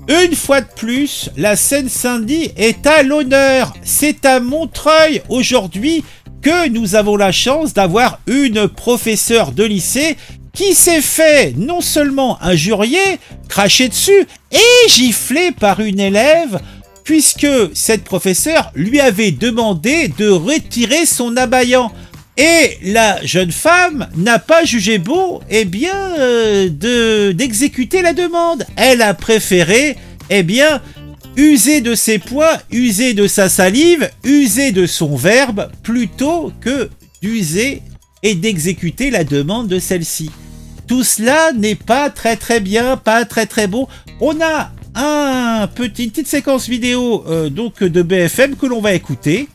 Une fois de plus, la Seine-Saint-Denis est à l'honneur. C'est à Montreuil aujourd'hui que nous avons la chance d'avoir une professeure de lycée qui s'est fait non seulement injurier, cracher dessus et gifler par une élève, puisque cette professeure lui avait demandé de retirer son abaya. Et la jeune femme n'a pas jugé beau, eh bien, d'exécuter la demande. Elle a préféré, eh bien, user de ses poings, user de sa salive, user de son verbe, plutôt que d'user et d'exécuter la demande de celle-ci. Tout cela n'est pas très bien, pas très beau. On a une petite séquence vidéo donc de BFM que l'on va écouter.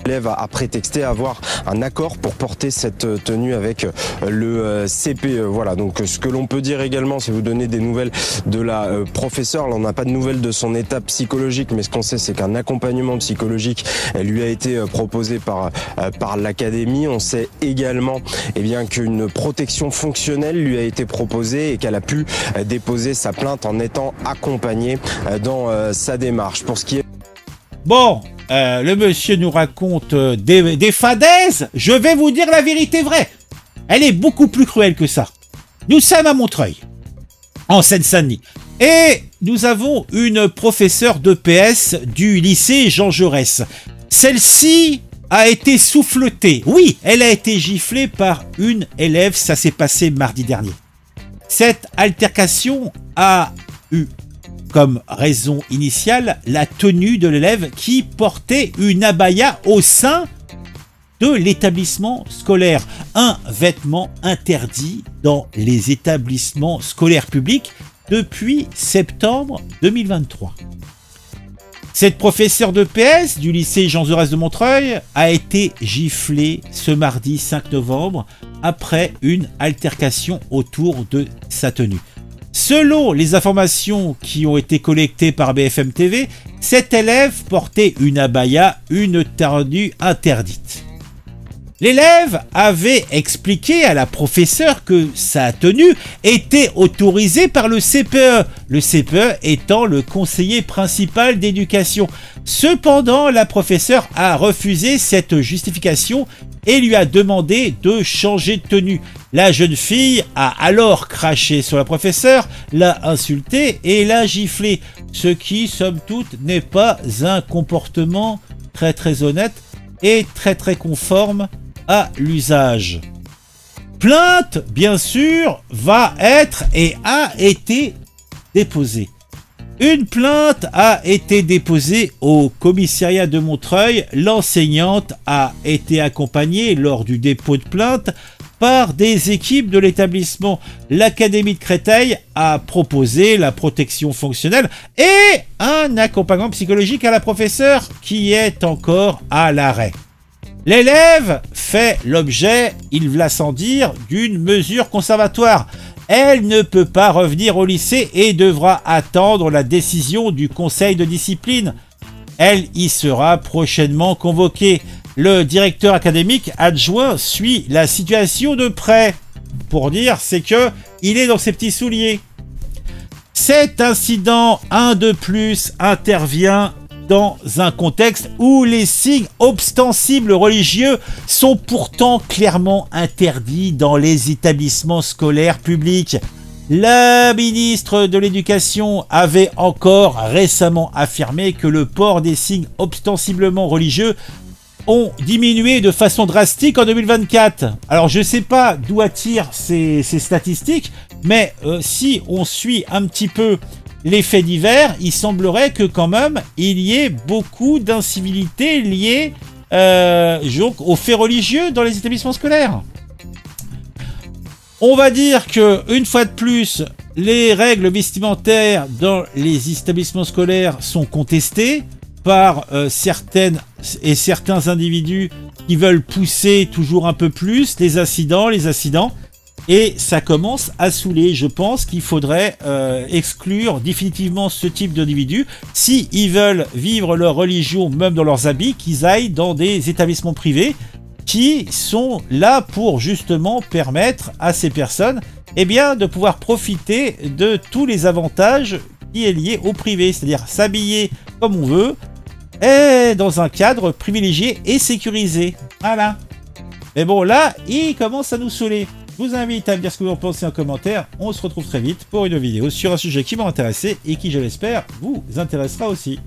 L'élève a prétexté avoir un accord pour porter cette tenue avec le CPE. Voilà, donc ce que l'on peut dire également, c'est vous donner des nouvelles de la professeure. Là, on n'a pas de nouvelles de son état psychologique, mais ce qu'on sait, c'est qu'un accompagnement psychologique lui a été proposé par l'académie. On sait également bien qu'une protection fonctionnelle lui a été proposée et qu'elle a pu déposer sa plainte en étant accompagnée dans sa démarche. Pour ce qui est... Bon, le monsieur nous raconte des fadaises. Je vais vous dire la vérité vraie. Elle est beaucoup plus cruelle que ça. Nous sommes à Montreuil, en Seine-Saint-Denis. Et nous avons une professeure d'EPS du lycée Jean Jaurès. Celle-ci a été souffletée. Oui, elle a été giflée par une élève. Ça s'est passé mardi dernier. Cette altercation a eu comme raison initiale la tenue de l'élève qui portait une abaya au sein de l'établissement scolaire. Un vêtement interdit dans les établissements scolaires publics depuis septembre 2023. Cette professeure de PS du lycée Jean Jaurès de Montreuil a été giflée ce mardi 5 novembre après une altercation autour de sa tenue. Selon les informations qui ont été collectées par BFM TV, cet élève portait une abaya, une tenue interdite. L'élève avait expliqué à la professeure que sa tenue était autorisée par le CPE, le CPE étant le conseiller principal d'éducation. Cependant, la professeure a refusé cette justification et lui a demandé de changer de tenue. La jeune fille a alors craché sur la professeure, l'a insultée et l'a giflée, ce qui, somme toute, n'est pas un comportement très honnête et très conforme à l'usage. Plainte, bien sûr, va être et a été déposée. Une plainte a été déposée au commissariat de Montreuil. L'enseignante a été accompagnée lors du dépôt de plainte par des équipes de l'établissement. L'Académie de Créteil a proposé la protection fonctionnelle et un accompagnement psychologique à la professeure qui est encore à l'arrêt. L'élève fait l'objet, il va sans dire, d'une mesure conservatoire. Elle ne peut pas revenir au lycée et devra attendre la décision du conseil de discipline. Elle y sera prochainement convoquée. Le directeur académique adjoint suit la situation de près. Pour dire, c'est que il est dans ses petits souliers. Cet incident, un de plus, intervient dans un contexte où les signes ostensibles religieux sont pourtant clairement interdits dans les établissements scolaires publics. La ministre de l'Éducation avait encore récemment affirmé que le port des signes ostensiblement religieux ont diminué de façon drastique en 2024. Alors je ne sais pas d'où attirent ces statistiques, mais si on suit un petit peu les faits divers, il semblerait que quand même il y ait beaucoup d'incivilités liées aux faits religieux dans les établissements scolaires. On va dire que une fois de plus, les règles vestimentaires dans les établissements scolaires sont contestées par certains individus qui veulent pousser toujours un peu plus les incidents. Et ça commence à saouler. Je pense qu'il faudrait exclure définitivement ce type d'individus. S'ils veulent vivre leur religion, même dans leurs habits, qu'ils aillent dans des établissements privés qui sont là pour justement permettre à ces personnes de pouvoir profiter de tous les avantages qui est lié au privé, c'est-à-dire s'habiller comme on veut, et dans un cadre privilégié et sécurisé. Voilà. Mais bon, là, il commence à nous saouler. Je vous invite à me dire ce que vous en pensez en commentaire. On se retrouve très vite pour une vidéo sur un sujet qui m'a intéressé et qui, je l'espère, vous intéressera aussi.